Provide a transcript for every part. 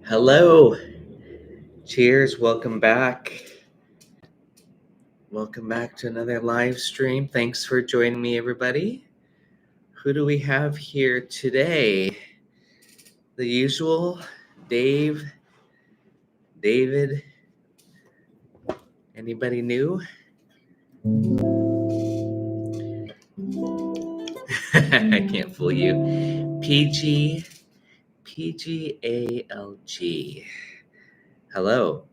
Hello. Cheers. Welcome back. Welcome back to another live stream. Thanks for joining me, everybody. Who do we have here today? The usual David. Anybody new? I can't fool you. PGALG. Hello.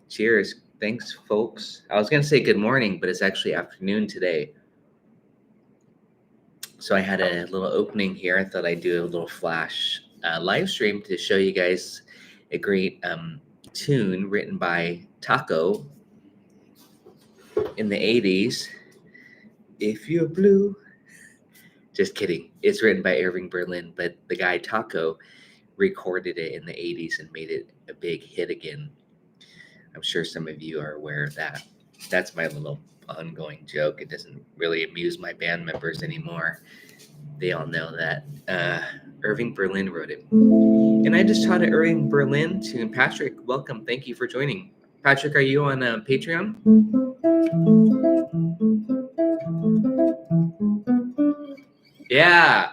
Cheers. Thanks, folks. I was going to say good morning, but it's actually afternoon today. So I had a little opening here. I thought I'd do a little flash live stream to show you guys a great tune written by Taco in the 80s. If you're blue. Just kidding. It's written by Irving Berlin, but the guy Taco recorded it in the 80s and made it a big hit again. I'm sure some of you are aware of that. That's my little ongoing joke. It doesn't really amuse my band members anymore. They all know that Irving Berlin wrote it. And I just taught an Irving Berlin tune. Patrick, welcome. Thank you for joining. Patrick, are you on Patreon? Yeah.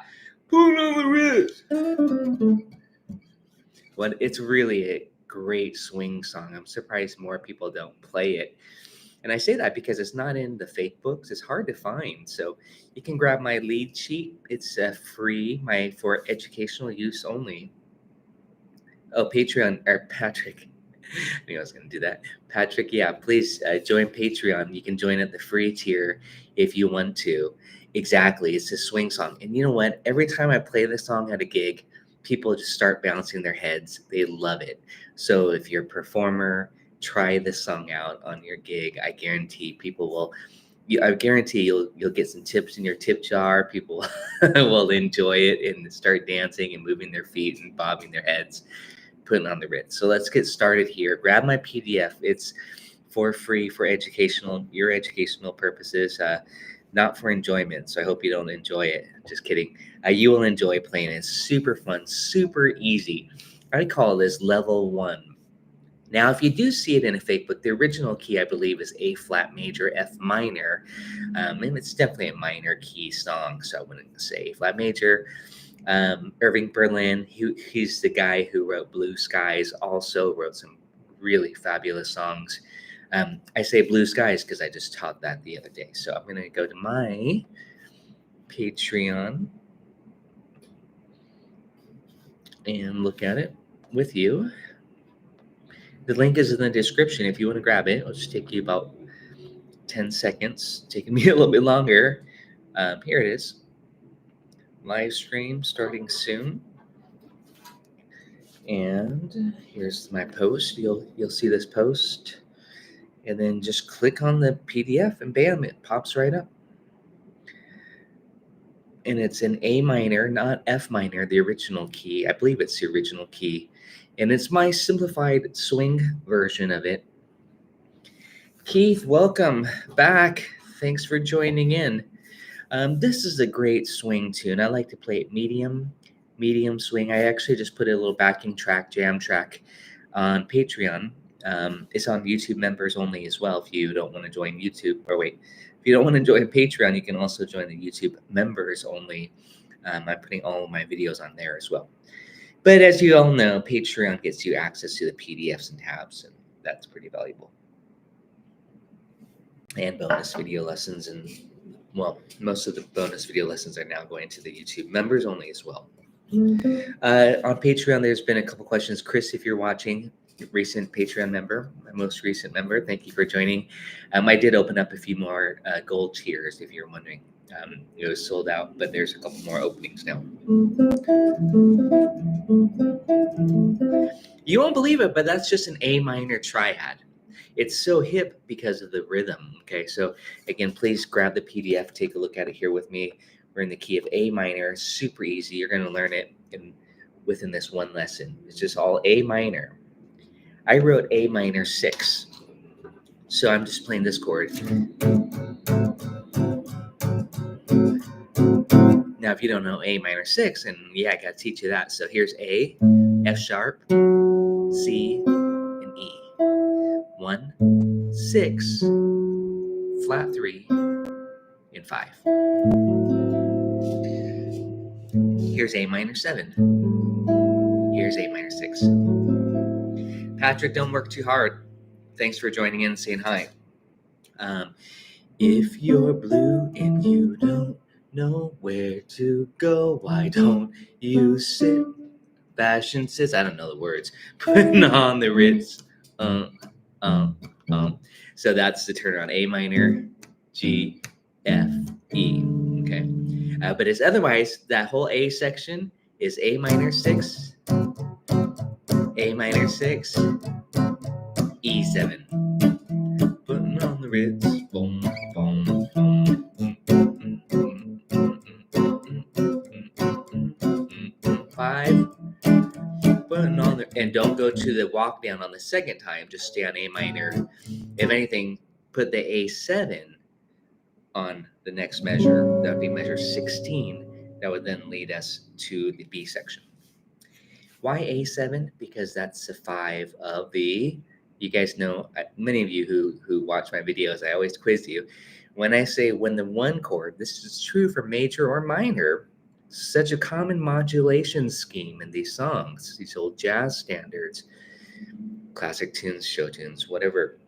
Put on the Ritz. Well, it's really a great swing song. I'm surprised more people don't play it. And I say that because it's not in the fake books. It's hard to find. So you can grab my lead sheet. It's free, for educational use only. Oh, Patreon, or Patrick. I knew I was going to do that. Patrick, yeah, please join Patreon. You can join at the free tier if you want to. Exactly. It's a swing song. And you know what? Every time I play this song at a gig, people just start bouncing their heads. They love it. So if you're a performer, try this song out on your gig. I guarantee people will. I guarantee you'll get some tips in your tip jar. People will enjoy it and start dancing and moving their feet and bobbing their heads, putting on the Ritz. So let's get started here. Grab my PDF. It's for free for your educational purposes, not for enjoyment. So I hope you don't enjoy it. Just kidding. You will enjoy playing it. It's super fun, super easy. I call this level 1. Now, if you do see it in a fake book, the original key, I believe, is A flat major, F minor. And it's definitely a minor key song, so I wouldn't say A flat major. Irving Berlin, he's the guy who wrote Blue Skies, also wrote some really fabulous songs. I say Blue Skies because I just taught that the other day. So I'm going to go to my Patreon and look at it with you. The link is in the description if you want to grab it. It'll just take you about 10 seconds. Taking me a little bit longer. Here it is. Live stream starting soon. And here's my post. You'll see this post. And then just click on the PDF and bam, it pops right up. And it's in A minor, not F minor, the original key. I believe it's the original key. And it's my simplified swing version of it. Keith, welcome back. Thanks for joining in. This is a great swing tune. I like to play it medium swing. I actually just put a little backing track, jam track on Patreon. It's on YouTube members only as well. If you don't want to join YouTube, if you don't want to join Patreon, you can also join the YouTube members only. I'm putting all of my videos on there as well. But as you all know, Patreon gets you access to the PDFs and tabs, and that's pretty valuable. And bonus video lessons, and most of the bonus video lessons are now going to the YouTube members only as well. On Patreon, there's been a couple questions. Chris, if you're watching, recent Patreon member, my most recent member, thank you for joining. I did open up a few more gold tiers, if you're wondering. It was sold out, but there's a couple more openings now. You won't believe it, but that's just an A minor triad. It's so hip because of the rhythm. Okay, so again, please grab the PDF, take a look at it here with me. We're in the key of A minor, super easy. You're going to learn it within this one lesson. It's just all A minor. I wrote A minor 6. So I'm just playing this chord. Now, if you don't know A minor 6, and yeah, I got to teach you that. So here's A, F sharp, C, and E. 1, 6, flat 3, and 5. Here's A minor 7. Here's A minor 6. Patrick, don't work too hard. Thanks for joining in and saying hi. If you're blue and you don't know where to go, why don't you sit? Fashion says, I don't know the words. Putting on the Ritz. So that's the turnaround. A minor, G, F, E. Okay. But it's otherwise, that whole A section is A minor 6, A minor 6, E7. Putting on the Ritz. Boom, boom, boom. 5. Putting on the, and don't go to the walk down on the second time. Just stay on A minor. If anything, put the A7 on the next measure. That would be measure 16. That would then lead us to the B section. Why A7? Because that's the 5 of the, you guys know, many of you who watch my videos, I always quiz you. When I say when the 1 chord, this is true for major or minor, such a common modulation scheme in these songs, these old jazz standards, classic tunes, show tunes, whatever.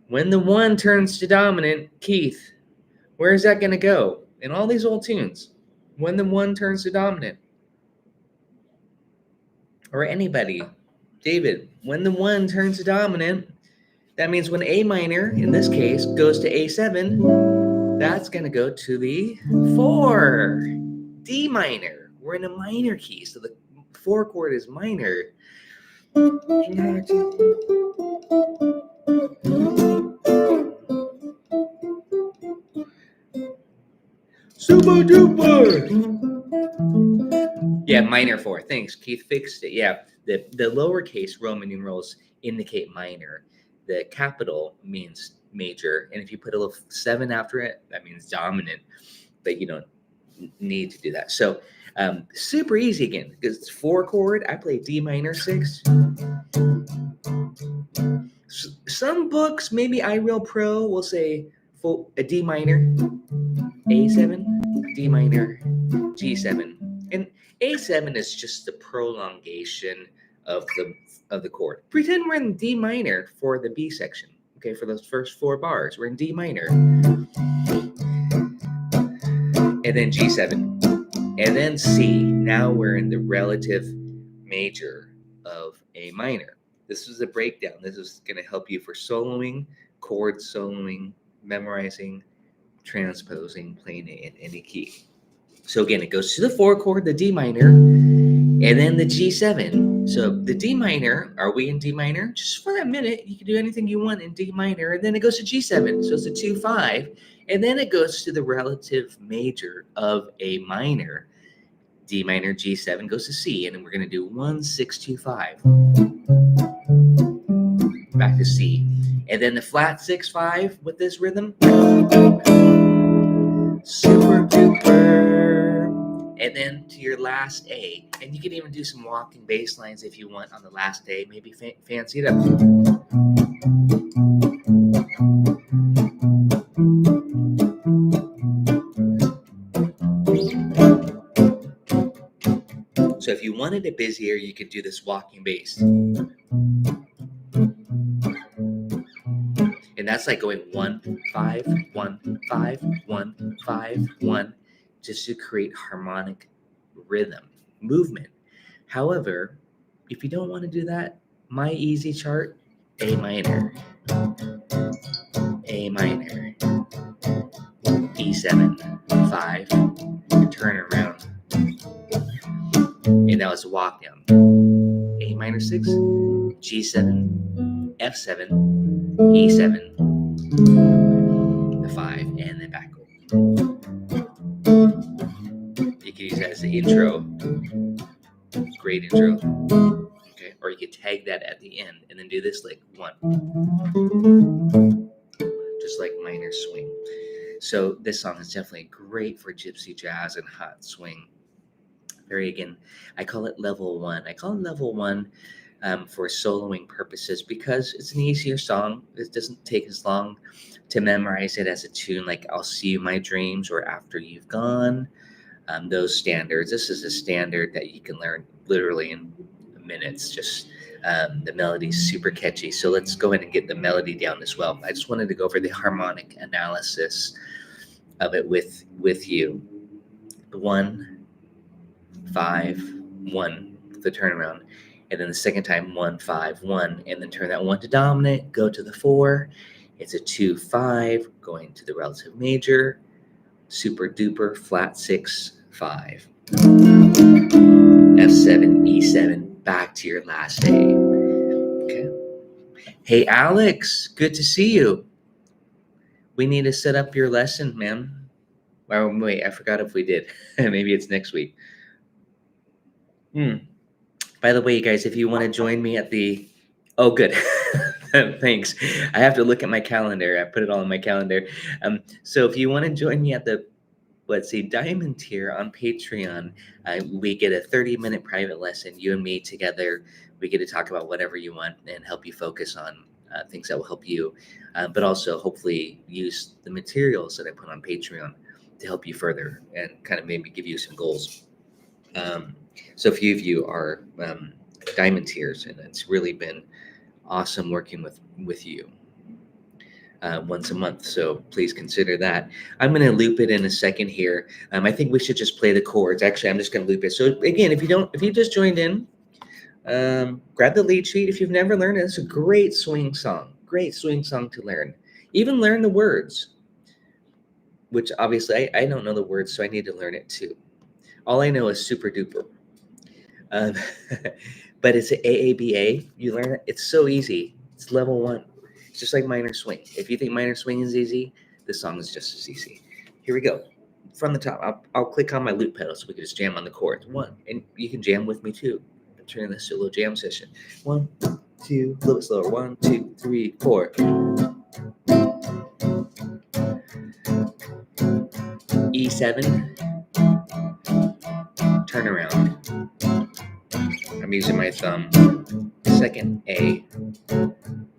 When the 1 turns to dominant, Keith, where is that going to go? In all these old tunes, when the 1 turns to dominant. Or anybody, David, when the 1 turns to dominant, that means when A minor, in this case, goes to A7, that's going to go to the 4, D minor. We're in a minor key, so the 4 chord is minor. Super duper. Yeah, minor 4. Thanks, Keith fixed it. Yeah, the lowercase Roman numerals indicate minor. The capital means major, and if you put a little 7 after it, that means dominant. But you don't need to do that. So super easy again, because it's 4 chord. I play D minor 6. Some books, maybe iReal Pro, will say a D minor, A7, D minor, G7. And A7 is just the prolongation of the chord. Pretend we're in D minor for the B section. Okay, for those first 4 bars, we're in D minor. And then G7. And then C. Now we're in the relative major of A minor. This is a breakdown. This is going to help you for soloing, chord soloing, memorizing, transposing, playing it in any key. So again, it goes to the 4 chord, the D minor, and then the G7. So the D minor, are we in D minor? Just for a minute, you can do anything you want in D minor, and then it goes to G7. So it's a 2-5, and then it goes to the relative major of A minor. D minor, G7 goes to C, and then we're going to do 1, 6, 2, 5. Back to C. And then the flat 6, 5 with this rhythm. Super duper. And then to your last A. And you can even do some walking bass lines if you want on the last A. Maybe fancy it up. So if you wanted it busier, you could do this walking bass. And that's like going 1, 5, 1, 5, 1, 5, 1, just to create harmonic rhythm, movement. However, if you don't want to do that, my easy chart, A minor, A minor, E7, 5, turn around. And that was a walk down. A minor 6, G7, F7, E7, the 5, and then back over. You can use that as the intro. Great intro. Okay, or you could tag that at the end and then do this like 1. Just like minor swing. So this song is definitely great for gypsy jazz and hot swing. Again, I call it level 1. I call it level 1 for soloing purposes because it's an easier song. It doesn't take as long to memorize it as a tune like I'll See You My Dreams or After You've Gone. Those standards. This is a standard that you can learn literally in minutes. Just the melody's super catchy. So let's go ahead and get the melody down as well. I just wanted to go over the harmonic analysis of it with you. 1, 5, 1, the turnaround. And then the second time, 1, 5, 1, and then turn that 1 to dominant, go to the 4. It's a 2, 5, going to the relative major, super duper, flat 6, 5. F7, E7, back to your last A. Okay. Hey, Alex, good to see you. We need to set up your lesson, man. Oh, wait, I forgot if we did. Maybe it's next week. By the way, you guys, if you want to join me at the... Oh, good. Thanks. I have to look at my calendar. I put it all in my calendar. So if you want to join me at the, let's see, Diamond tier on Patreon, we get a 30-minute private lesson, you and me together. We get to talk about whatever you want and help you focus on things that will help you, but also hopefully use the materials that I put on Patreon to help you further and kind of maybe give you some goals. So a few of you are Diamond tiers, and it's really been awesome working with you once a month. So please consider that. I'm going to loop it in a second here. I think we should just play the chords. Actually, I'm just going to loop it. So again, if you just joined in, grab the lead sheet. If you've never learned it, it's a great swing song to learn. Even learn the words, which obviously I don't know the words, so I need to learn it too. All I know is super duper. But it's an AABA. You learn it. It's so easy. It's level 1. It's just like minor swing. If you think minor swing is easy, this song is just as easy. Here we go. From the top, I'll click on my loop pedal so we can just jam on the chords. 1, and you can jam with me too. I'm turning this to a little jam session. 1, 2, a little bit slower. 1, 2, 3, 4. E7. Turn around. I'm using my thumb. Second A.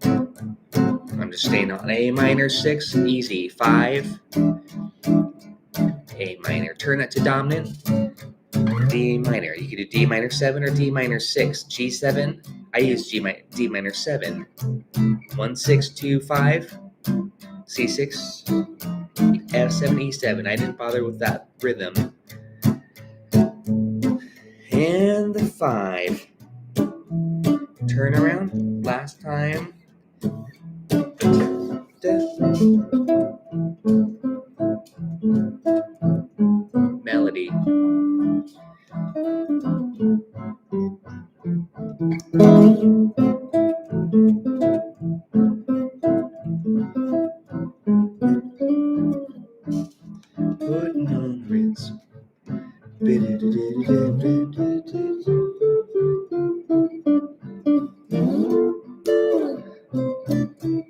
I'm just staying on A minor 6, easy. 5. A minor. Turn that to dominant. D minor. You can do D minor 7 or D minor 6. G7. I use D minor 7. 1, 6, 2, 5. C6. F7, E7. I didn't bother with that rhythm. And the 5. Turn around. Last time. Melody. Puttin on Ritz.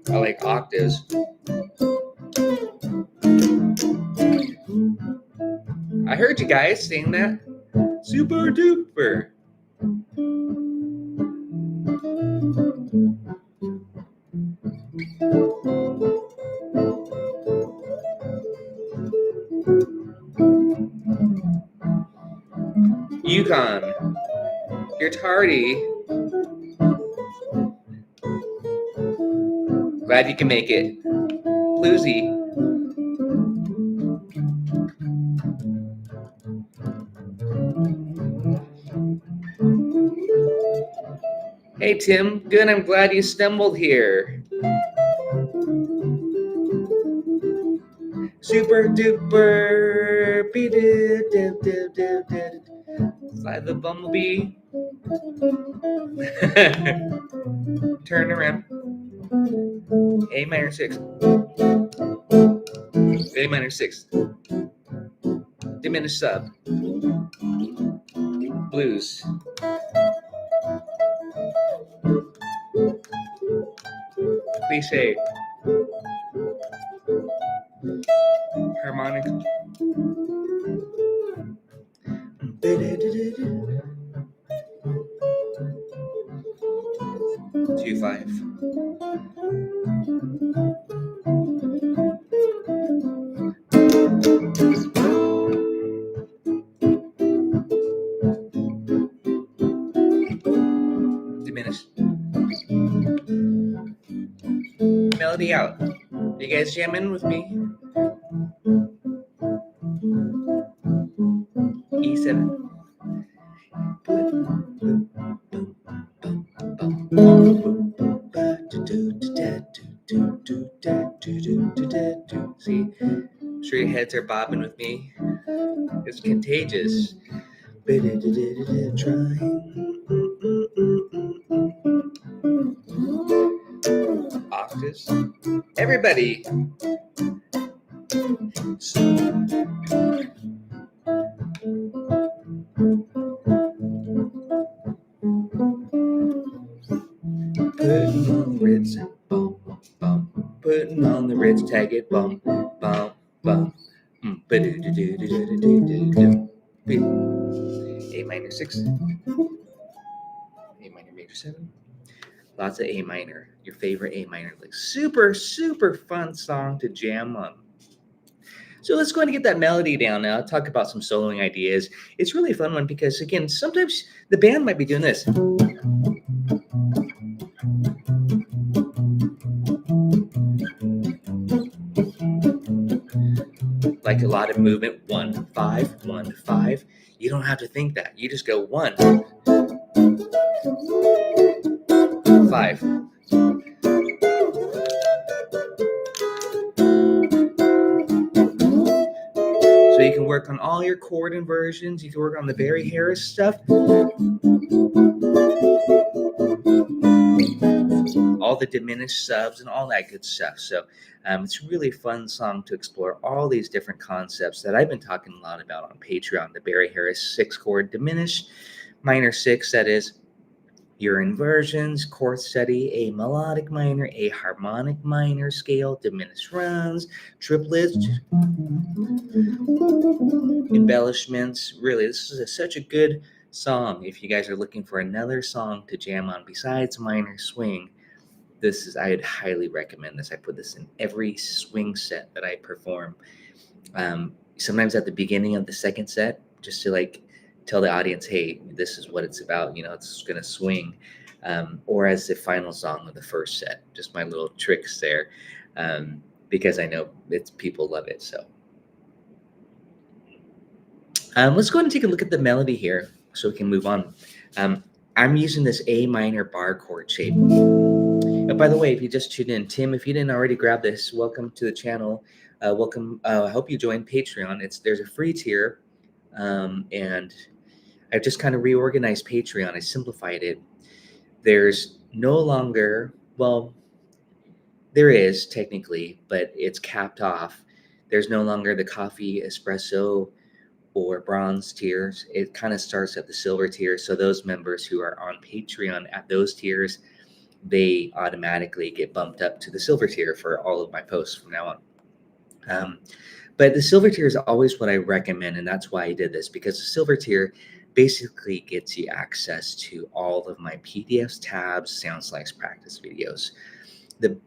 I like octaves. I heard you guys sing that. Super duper. Yukon, you're tardy. Glad you can make it. Bluesy. Hey Tim, good. I'm glad you stumbled here. Super duper. Fly the bumblebee. Turn around. A minor 6. A minor 6. Diminished sub. Blues. Cliche. Harmonic. 2-5. Diminished. Melody out. You guys jam in with me? E7. See, I'm sure your heads are bobbing with me. It's contagious. Octaves. Everybody. Putting on the Ritz, bum, bum. Putting on the Ritz, tag it, bum, bum, bum. A minor 6, A minor major 7. Lots of A minor. Your favorite A minor. Like super, super fun song to jam on. So let's go ahead and get that melody down now. Talk about some soloing ideas. It's really a fun one because, again, sometimes the band might be doing this. Like a lot of movement, 1, 5, 1, 5. You don't have to think that. You just go 1, 5. So you can work on all your chord inversions. You can work on the Barry Harris stuff. All the diminished subs and all that good stuff. So it's a really fun song to explore all these different concepts that I've been talking a lot about on Patreon. The Barry Harris 6-chord diminished, minor 6, that is, your inversions, chord study, a melodic minor, a harmonic minor scale, diminished runs, triplets, embellishments. Really, this is such a good song if you guys are looking for another song to jam on besides minor swing. I'd highly recommend this. I put this in every swing set that I perform. Sometimes at the beginning of the second set, just to like tell the audience, hey, this is what it's about. It's going to swing. Or as the final song of the first set. Just my little tricks there, because I know people love it. So let's go ahead and take a look at the melody here so we can move on. I'm using this A minor bar chord shape. And by the way, if you just tuned in, Tim, if you didn't already grab this, welcome to the channel. Welcome. I hope you joined Patreon. There's a free tier, and I've just kind of reorganized Patreon. I simplified it. There's no longer, well, there is technically, but it's capped off. There's no longer the coffee, espresso, or bronze tiers. It kind of starts at the silver tier. So those members who are on Patreon at those tiers, they automatically get bumped up to the silver tier for all of my posts from now on. But the silver tier is always what I recommend, and that's why I did this, because the silver tier basically gets you access to all of my PDFs, tabs, sound slice practice videos.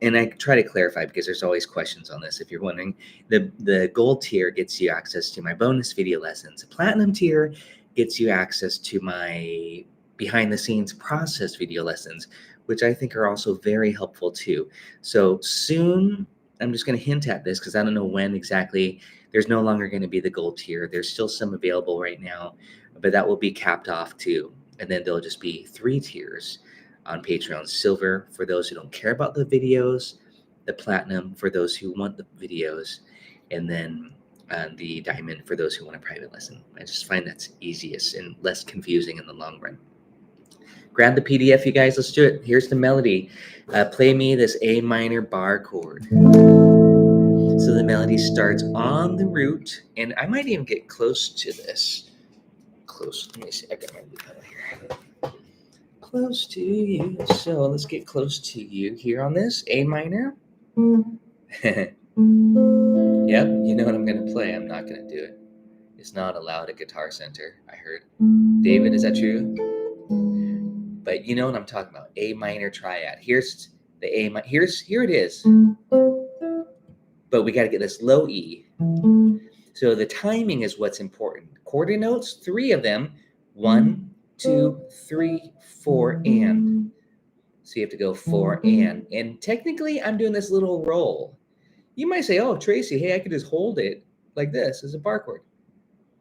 And I try to clarify because there's always questions on this. If you're wondering, the gold tier gets you access to my bonus video lessons. The platinum tier gets you access to my behind the scenes process video lessons, which I think are also very helpful too. So soon, I'm just going to hint at this because I don't know when exactly. There's no longer going to be the gold tier. There's still some available right now, but that will be capped off too. And then there'll just be 3 tiers on Patreon. Silver for those who don't care about the videos, the platinum for those who want the videos, and then the diamond for those who want a private lesson. I just find that's easiest and less confusing in the long run. Grab the PDF, you guys. Let's do it. Here's the melody. Play me this A minor bar chord. So the melody starts on the root, and I might even get close to this. Close. Let me see. I got my loop pedal here. Close to you. So let's get close to you here on this A minor. Yep, you know what I'm going to play. I'm not going to do it. It's not allowed at Guitar Center, I heard. David, is that true? but you know what I'm talking about. A minor triad. Here's the A minor. Here it is. But we got to get this low E. So the timing is what's important. Quarter notes, 3 of them. 1, 2, 3, 4, and. So you have to go 4 and. And technically, I'm doing this little roll. You might say, oh, Tracy, hey, I could just hold it like this as a bar chord.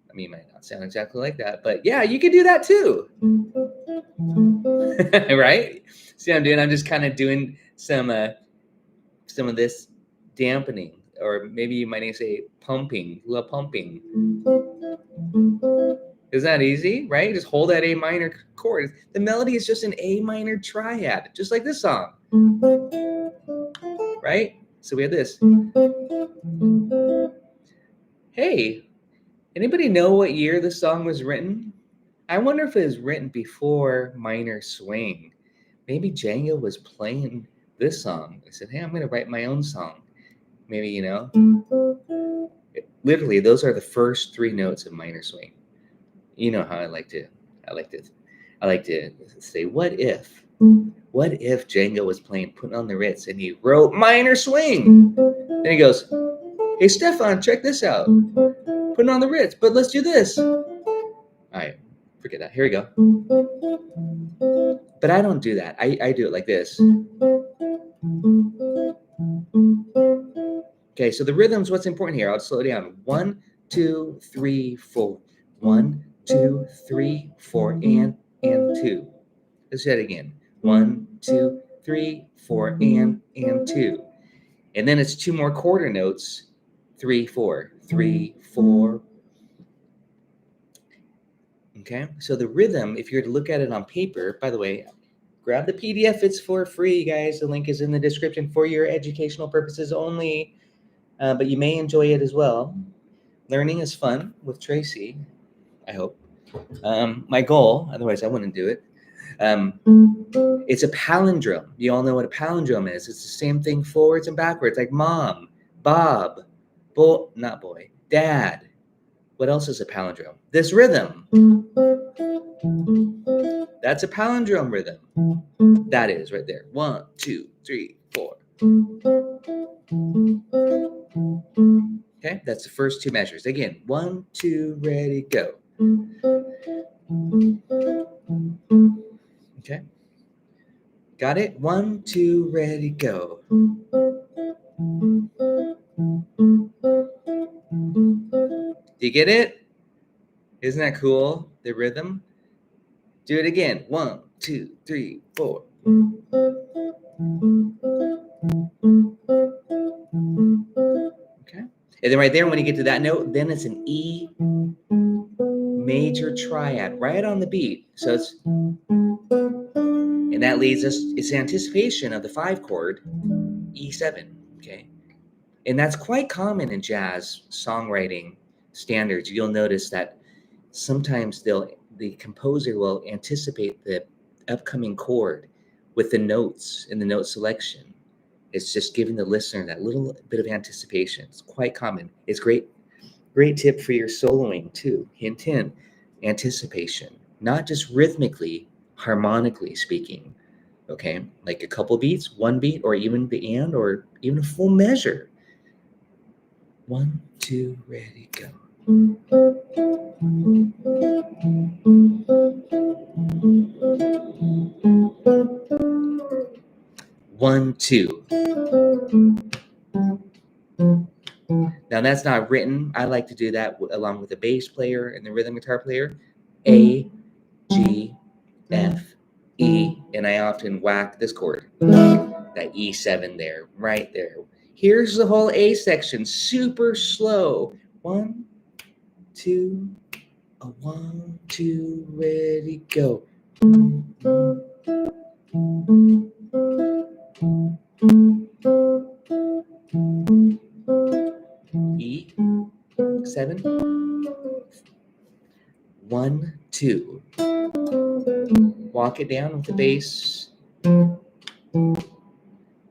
I mean, it might not sound exactly like that, but yeah, you could do that too. Right? See what I'm doing? I'm just kind of doing some of this dampening, or maybe you might even say pumping, a little pumping. Isn't that easy, right? Just hold that A minor chord. The melody is just an A minor triad, just like this song, right? So we have this. Hey, anybody know what year this song was written? I wonder if it was written before Minor Swing. Maybe Django was playing this song. I said, hey, I'm going to write my own song. Maybe, you know. Literally, those are the first 3 notes of Minor Swing. You know how I like to say, what if Django was playing Puttin on the Ritz and he wrote Minor Swing? Then he goes, hey, Stefan, check this out. Puttin on the Ritz, but let's do this. All right, forget that. Here we go. But I don't do that. I do it like this. Okay, so the rhythm's what's important here. I'll slow it down. 1, 2, 3, 4. 1, 2, 3, 4, and 2. Let's do that again. 1, 2, 3, 4, and 2. And then it's 2 more quarter notes. 3, 4, 3, 4. Okay, so the rhythm, if you're to look at it on paper, by the way, grab the PDF. It's for free, guys. The link is in the description for your educational purposes only, but you may enjoy it as well. Learning is fun with Tracy, I hope. My goal, otherwise I wouldn't do it. It's a palindrome. You all know what a palindrome is. It's the same thing forwards and backwards, like mom, Bob, not boy, dad. What else is a palindrome? This rhythm. That's a palindrome rhythm. That is right there. 1, 2, 3, 4. Okay, that's the first 2 measures. Again, 1, 2, ready, go. Okay. Got it? 1, 2, ready, go. Do you get it? Isn't that cool? The rhythm? Do it again. 1, 2, 3, 4. Okay. And then right there, when you get to that note, then it's an E major triad right on the beat. So it's, and that leads us, it's anticipation of the 5 chord, E7. Okay. And that's quite common in jazz songwriting standards. You'll notice that sometimes the composer will anticipate the upcoming chord with the notes in the note selection. It's just giving the listener that little bit of anticipation. It's quite common. It's great tip for your soloing too. Hint, hint, anticipation, not just rhythmically, harmonically speaking. Okay, like a couple beats, 1 beat, or even the and, or even a full measure. 1, 2, ready, go. 1, 2. Now that's not written. I like to do that along with the bass player and the rhythm guitar player. A, G, F, E, and I often whack this chord, that E7 there, right there. Here's the whole A section, super slow. 1, 2, 1, 2, ready, go. E7. 1, 2. Walk it down with the bass.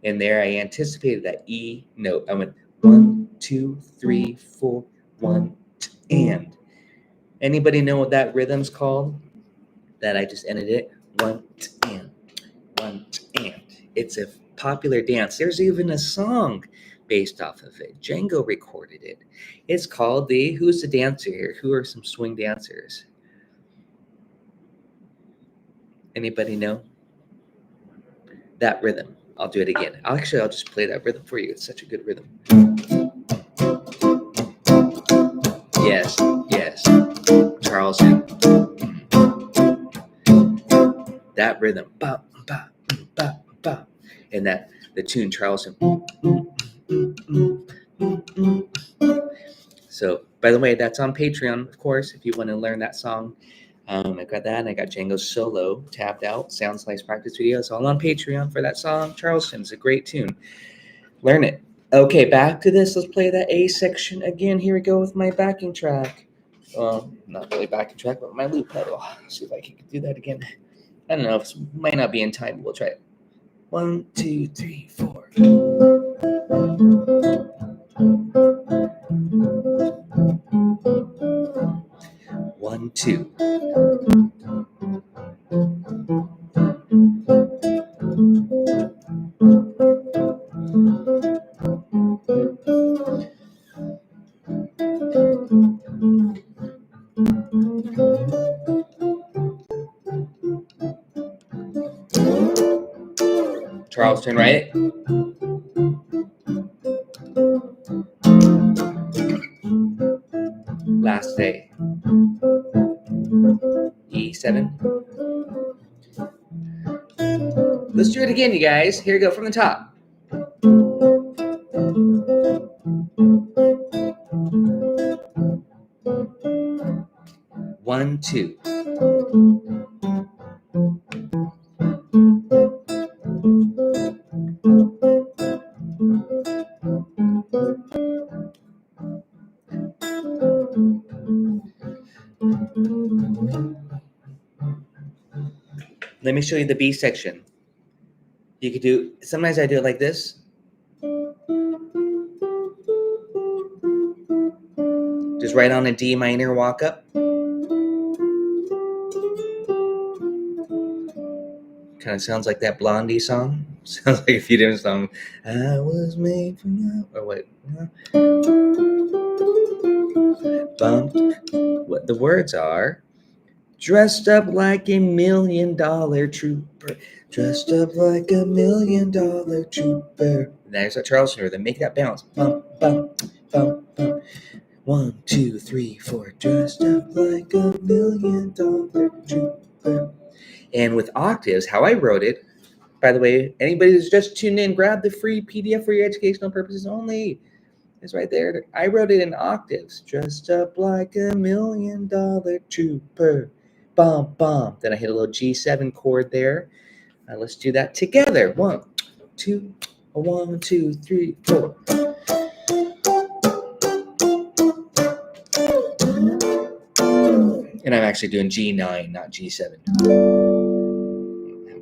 And there I anticipated that E note. I went 1, 2, 3, 4, 1, 2, and. Anybody know what that rhythm's called? That I just ended it? one and one and. It's a popular dance. There's even a song based off of it. Django recorded it. It's called the Who's the Dancer here? Who are some swing dancers? Anybody know? That rhythm. I'll do it again. I'll just play that rhythm for you. It's such a good rhythm. Yes, yes. Charleston. That rhythm. Ba, ba, ba, ba. And the tune Charleston. So, by the way, that's on Patreon, of course, if you want to learn that song. I got that, and I got Django's solo tapped out, sound slice practice video. It's all on Patreon for that song. Charleston is a great tune. Learn it. Okay, back to this. Let's play that A section again. Here we go with my backing track. Not really backing track, but my loop pedal. Let's see if I can do that again. I don't know. It might not be in time, but we'll try it. 1, 2, 3, 4. 1, 2. Charleston, right? Last day. E7. Let's do it again, you guys. Here we go from the top. 1, 2. Let me show you the B section. You could do, sometimes I do it like this. Just right on a D minor walk up. Kind of sounds like that Blondie song. Sounds like a few different songs. I was made for love, or what? Bumped. What the words are: dressed up like a $1 million trooper, dressed up like a $1 million trooper. There's that Charleston rhythm. Make that bounce. Bump, bump, bump, bump. 1, 2, 3, 4. Dressed up like a $1 million trooper. And with octaves, how I wrote it. By the way, anybody who's just tuned in, grab the free PDF for your educational purposes only. It's right there. I wrote it in octaves. Dressed up like a $1 million trooper. Bum, bum. Then I hit a little G7 chord there. Let's do that together. 1, 2, 1, 2, 3, 4. And I'm actually doing G9, not G7.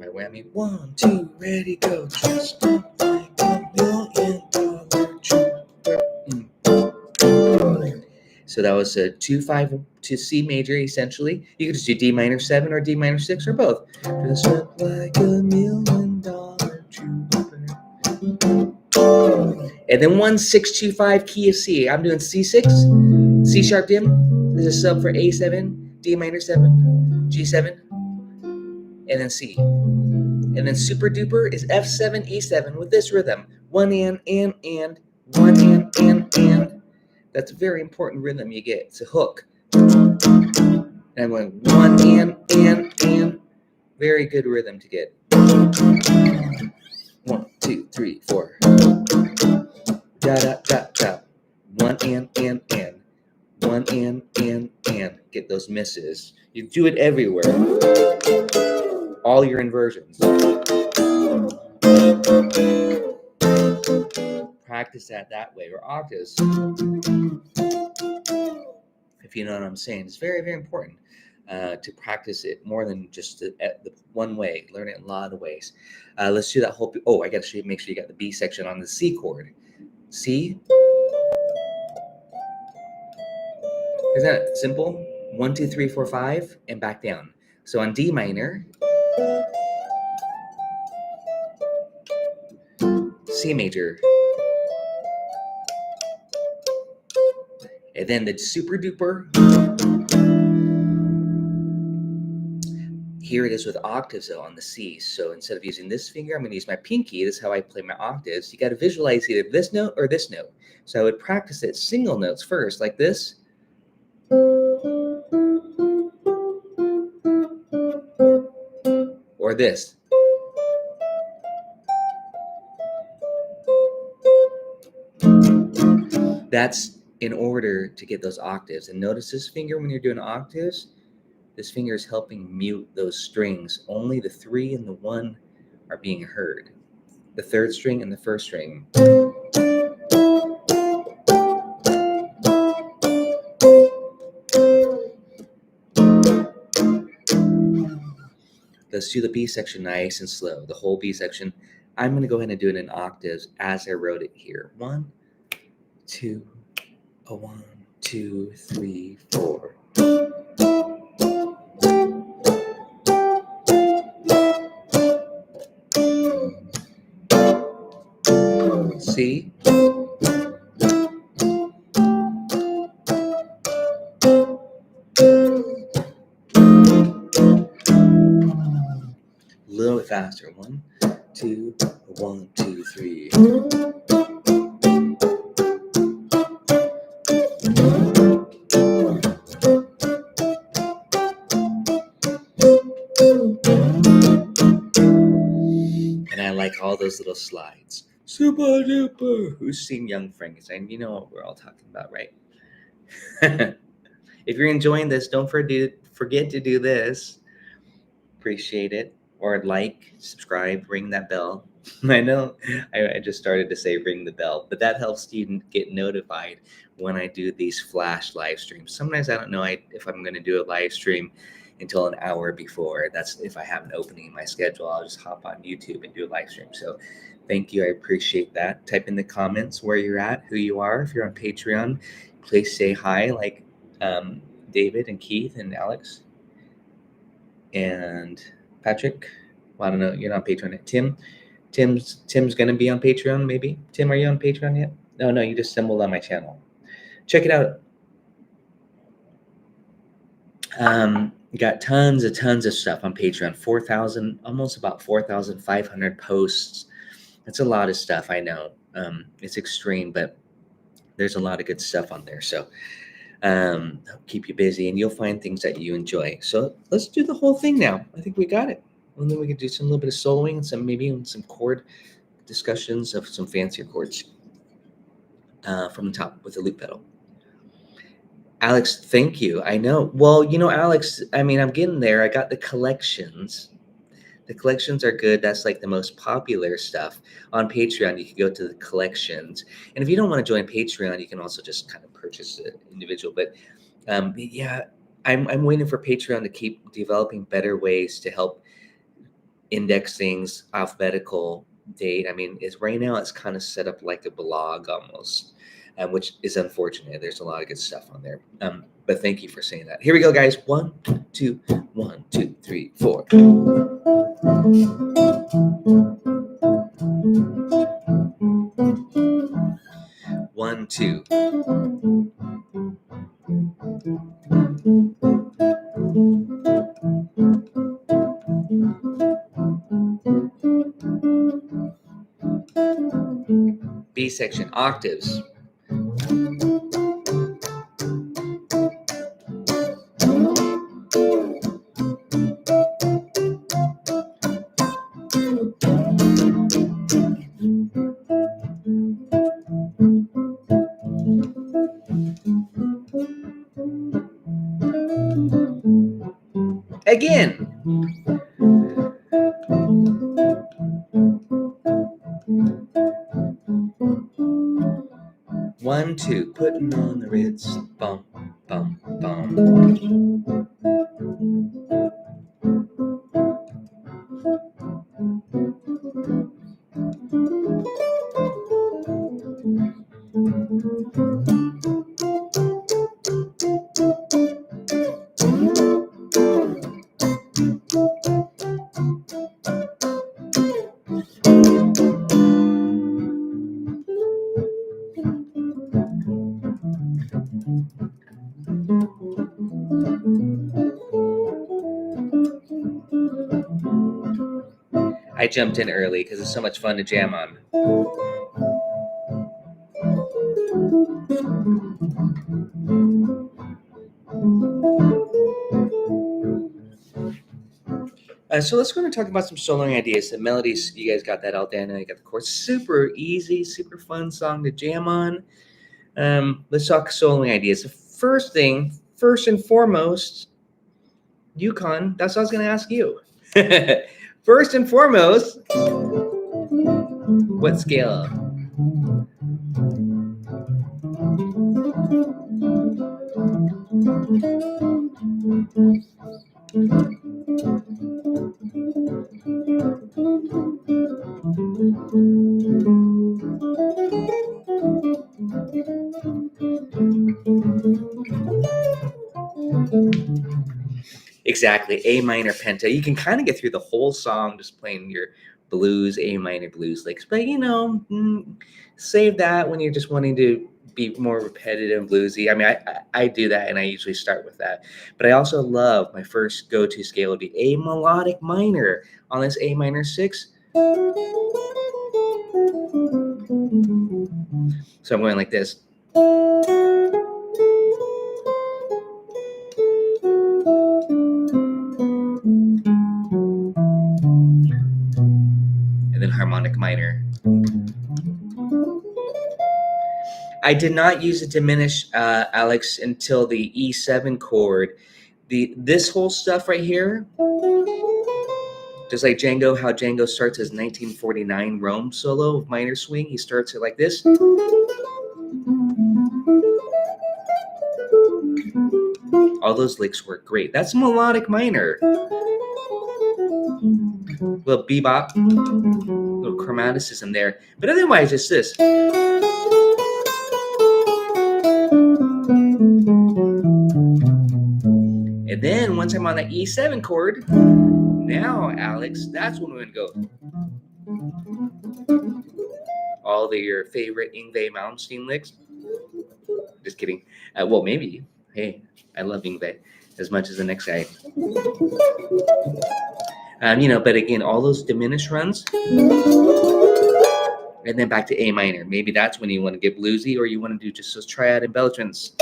My whammy. 1, 2, ready, go. Dressed up like a $1 million trooper. So that was a 2-5 to C major, essentially. You could just do D minor 7 or D minor 6 or both. Dressed up like a $1 million trooper. And then 1, 6, 2, 5 key of C. I'm doing C6, C sharp dim. This is a sub for A7, D minor 7, G7, and then C. And then super duper is F7, E7 with this rhythm. 1 and, 1 and. That's a very important rhythm you get. It's a hook. And I'm going 1 and. Very good rhythm to get. 1, 2, 3, 4. Da da da da. 1 and. 1 and. Get those misses. You do it everywhere. All your inversions. Practice that way, or octaves. If you know what I'm saying, it's very, very important to practice it more than just the one way. Learn it in a lot of ways. Let's do that whole. I got to make sure you got the B section on the C chord. C. Isn't that simple? 1, 2, 3, 4, 5, and back down. So on D minor, C major. And then the super duper. Here it is with octaves though on the C. So instead of using this finger, I'm going to use my pinky. This is how I play my octaves. You got to visualize either this note or this note. So I would practice it single notes first, like this. Or this. That's in order to get those octaves. And notice this finger when you're doing octaves, this finger is helping mute those strings. Only the 3 and the 1 are being heard. The 3rd string and the 1st string. Let's do the B section nice and slow. The whole B section. I'm going to go ahead and do it in octaves as I wrote it here. 1, 2, 1, 2, 3, 4. C. A little bit faster. 1, 2, 1, 2, 3. And I like all those little slides. Super duper. Who's seen Young Frankenstein? You know what we're all talking about, right? If you're enjoying this, don't forget to do this. Appreciate it. Or like, subscribe, ring that bell. I know I just started to say ring the bell, but that helps you get notified when I do these flash live streams. Sometimes I don't know if I'm going to do a live stream until an hour before. That's if I have an opening in my schedule. I'll just hop on YouTube and do a live stream. So thank you. I appreciate that. Type in the comments where you're at, who you are. If you're on Patreon, please say hi, like David and Keith and Alex and Patrick. Well, I don't know. You're not on Patreon yet. Tim's gonna be on Patreon, maybe. Tim, are you on Patreon yet? No, you just stumbled on my channel. Check it out. Got tons of stuff on Patreon. 4,000, almost about 4,500 posts. That's a lot of stuff. I know. It's extreme, but there's a lot of good stuff on there. So keep you busy, and you'll find things that you enjoy. So let's do the whole thing now. I think we got it. And then we can do some little bit of soloing and maybe some chord discussions of some fancier chords from the top with the loop pedal. Alex, thank you. I know. Well, Alex, I mean, I'm getting there. I got the collections. The collections are good. That's like the most popular stuff. On Patreon, you can go to the collections. And if you don't want to join Patreon, you can also just kind of purchase it individual. But yeah, I'm waiting for Patreon to keep developing better ways to help index things alphabetical date. I mean, right now it's kind of set up like a blog almost, which is unfortunate. There's a lot of good stuff on there. But thank you for saying that. Here we go, guys. 1, 2, 1, 2, 3, 4. 1, 2. B section, octaves. Again. 1, 2, putting on the Ritz, bum, bum, bum. I jumped in early because it's so much fun to jam on. So let's go and talk about some soloing ideas. The melodies, you guys got that all down. You got the chords. Super easy, super fun song to jam on. Let's talk soloing ideas. The first thing, first and foremost, Yukon, that's what I was going to ask you. First and foremost, what scale? Exactly, A minor penta. You can kind of get through the whole song just playing your blues, A minor blues licks, but save that when you're just wanting to be more repetitive and bluesy. I mean, I do that, and I usually start with that. But I also love my first go-to scale would be A melodic minor on this A minor 6. So I'm going like this. And then harmonic minor. I did not use a diminish, Alex, until the E7 chord. This whole stuff right here, just like Django, how Django starts his 1949 Rome solo of minor swing, he starts it like this. All those licks work great. That's melodic minor. Little bebop, little chromaticism there. But otherwise, it's this. And then once I'm on the E7 chord, now, Alex, that's when we're going to go. All your favorite Yngwie Malmsteen licks. Just kidding. Well, maybe. Hey, I love Yngwie as much as the next guy. But again, all those diminished runs. And then back to A minor. Maybe that's when you want to get bluesy, or you want to do just those triad embellishments.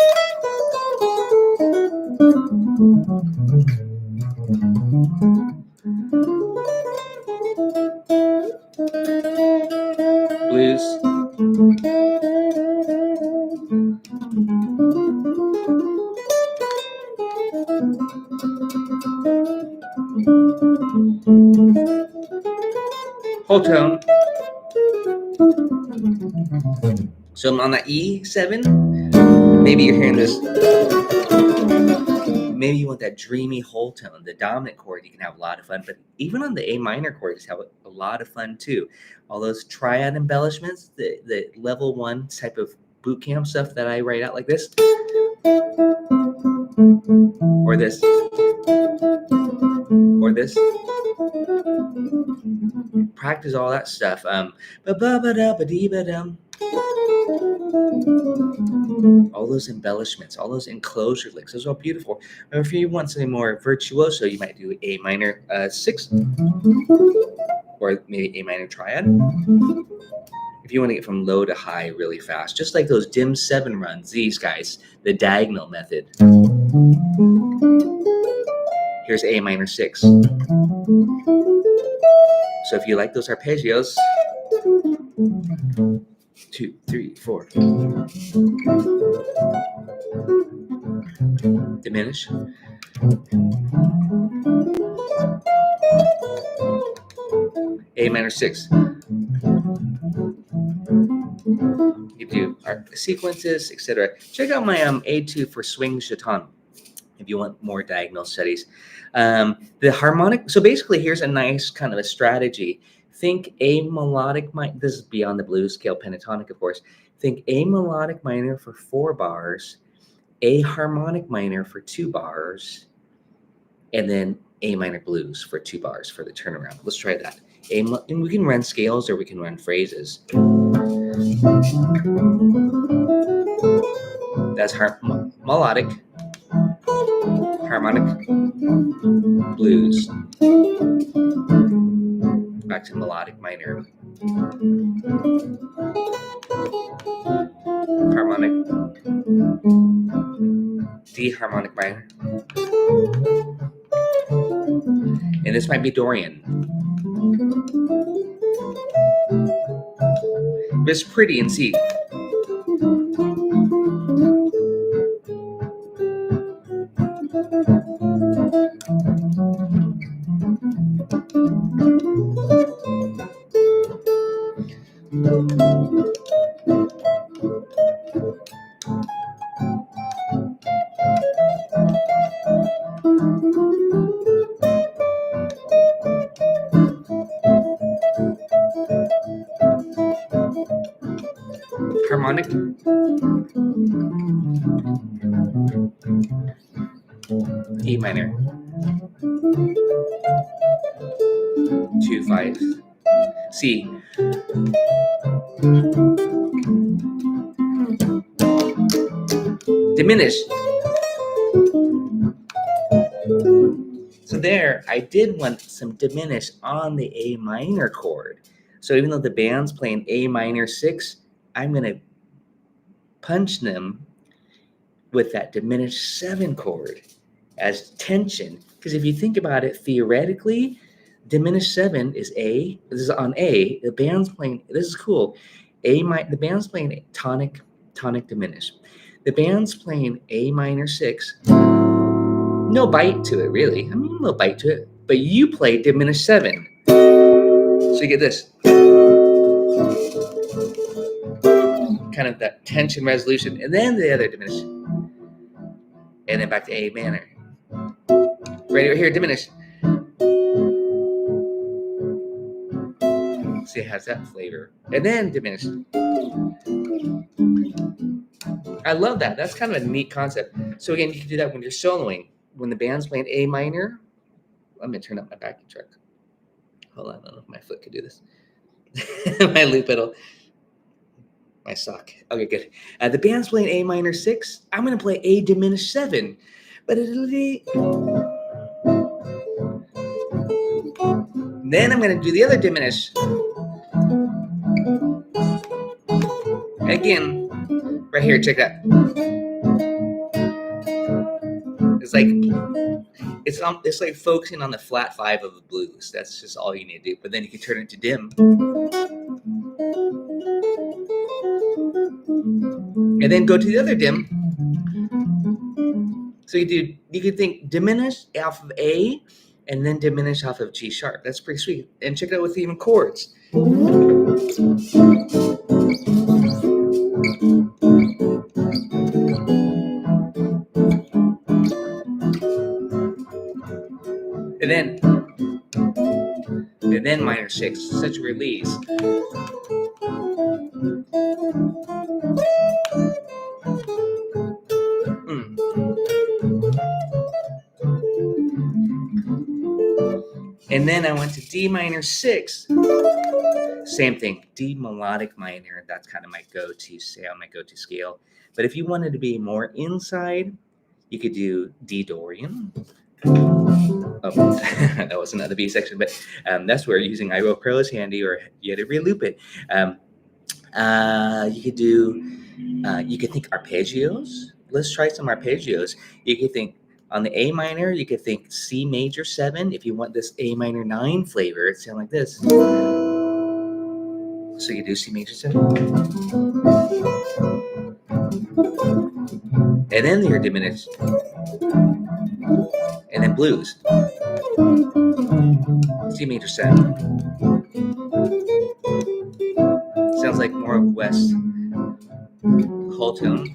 Blues. Whole tone. So I'm on the E7. Maybe you're hearing this. Maybe you want that dreamy whole tone, the dominant chord. You can have a lot of fun, but even on the A minor chord, just have a lot of fun too. All those triad embellishments, the level 1 type of boot camp stuff that I write out like this, or this, or this. Practice all that stuff. All those embellishments, all those enclosure licks, those are all beautiful. Or if you want something more virtuoso, you might do A minor 6, or maybe A minor triad. If you want to get from low to high really fast, just like those dim 7 runs, these guys, the diagonal method. Here's A minor 6. So if you like those arpeggios, 2, 3, 4. Diminish. A minor 6. You do art sequences, etc. Check out my A2 for swing chaton if you want more diagonal studies. The harmonic. So basically, here's a nice kind of a strategy. Think A melodic minor. This is beyond the blues scale, pentatonic, of course. Think A melodic minor for 4 bars, A harmonic minor for 2 bars, and then A minor blues for 2 bars for the turnaround. Let's try that. And we can run scales or we can run phrases. That's melodic, harmonic, blues, back to melodic minor, harmonic, D harmonic minor, and this might be Dorian. But it's pretty in C. Harmonic, E minor, 2 5, C, diminished. So there, I did want some diminished on the A minor chord. So even though the band's playing A minor 6, I'm going to punch them with that diminished 7 chord as tension. Because if you think about it, theoretically, diminished 7 is A. This is on A. The band's playing, this is cool. The band's playing tonic, diminished. The band's playing A minor 6. No bite to it, really. I mean, a little bite to it. But you play diminished 7. So you get this. Kind of that tension resolution. And then the other diminished. And then back to A minor. Right here, diminished. See, it has that flavor. And then diminished. I love that. That's kind of a neat concept. So again, you can do that when you're soloing. When the band's playing A minor, I'm going to turn up my backing track. Hold on, I don't know if my foot could do this. My loop pedal. My sock. Okay, good. The band's playing A minor 6. I'm going to play A diminished 7. But then I'm going to do the other diminished. Again, right here, check that. It's like focusing on the flat 5 of the blues. That's just all you need to do. But then you can turn it to dim. And then go to the other dim. So you could think diminish off of A and then diminish off of G sharp. That's pretty sweet. And check it out with even chords. And then minor 6, such a release. And then I went to D minor 6. Same thing, D melodic minor. That's kind of my go-to scale. But if you wanted to be more inside, you could do D Dorian. Oh, that was another B section, but that's where using IO Pro is handy, or you had to reloop it. You could think arpeggios. Let's try some arpeggios. You could think on the A minor, you could think C major 7. If you want this A minor 9 flavor, it sounds like this. So you do C major 7. And then you're diminished. And then blues. C major 7. Sounds like more West whole tone.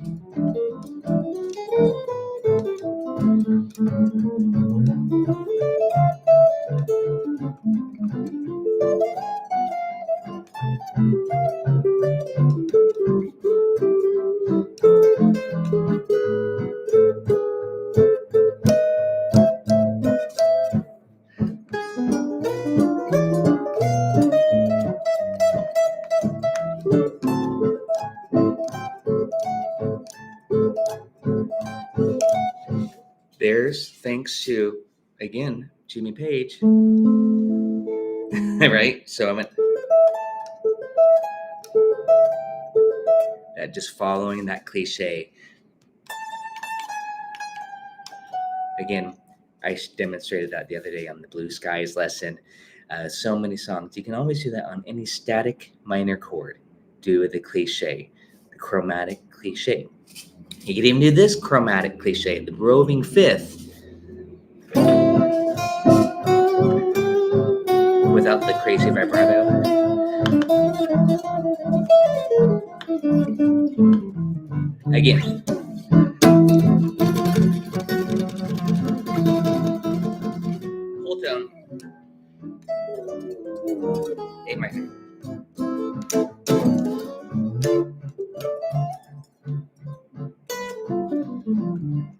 There's thanks to, again, Jimmy Page. Right? So I went just following that cliche. Again, I demonstrated that the other day on the Blue Skies lesson. So many songs. You can always do that on any static minor chord. Do the cliche, the chromatic cliche. You can even do this chromatic cliche, the roving fifth, without the crazy vibrato. Again. Whole tone. A minor.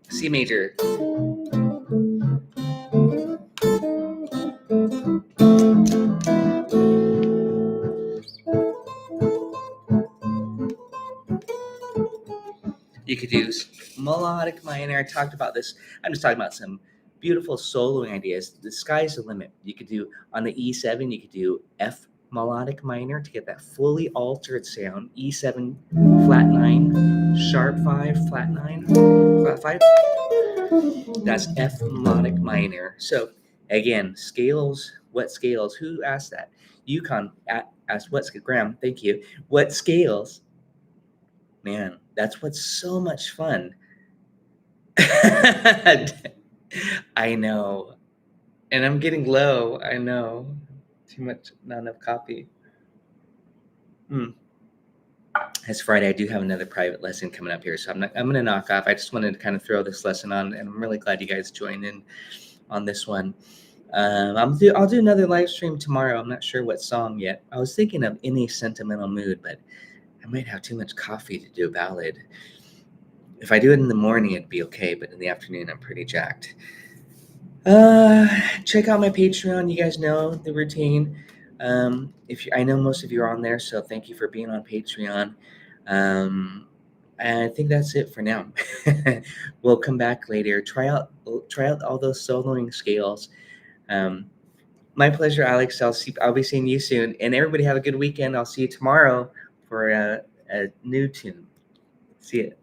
C major. You could use melodic minor. I talked about this. I'm just talking about some beautiful soloing ideas. The sky's the limit. You could do on the E7, you could do F melodic minor to get that fully altered sound. E7 flat 9, sharp 5, flat 9, flat 5. That's F melodic minor. So again, scales, what scales? Who asked that? Yukon asked what, Graham, thank you. What scales? Man, that's what's so much fun. I know. And I'm getting low. I know. Too much, not enough coffee. It's Friday. I do have another private lesson coming up here, so I'm gonna knock off. I just wanted to kind of throw this lesson on, and I'm really glad you guys joined in on this one. I'll do another live stream tomorrow. I'm not sure what song yet. I was thinking of Any Sentimental Mood, but I might have too much coffee to do a ballad. If I do it in the morning, it'd be okay, but in the afternoon, I'm pretty jacked. Check out my Patreon. You guys know the routine. I know most of you are on there, so thank you for being on Patreon. And I think that's it for now. We'll come back later. Try out all those soloing scales. My pleasure, Alex. I'll be seeing you soon. And everybody have a good weekend. I'll see you tomorrow for a new tune. See you.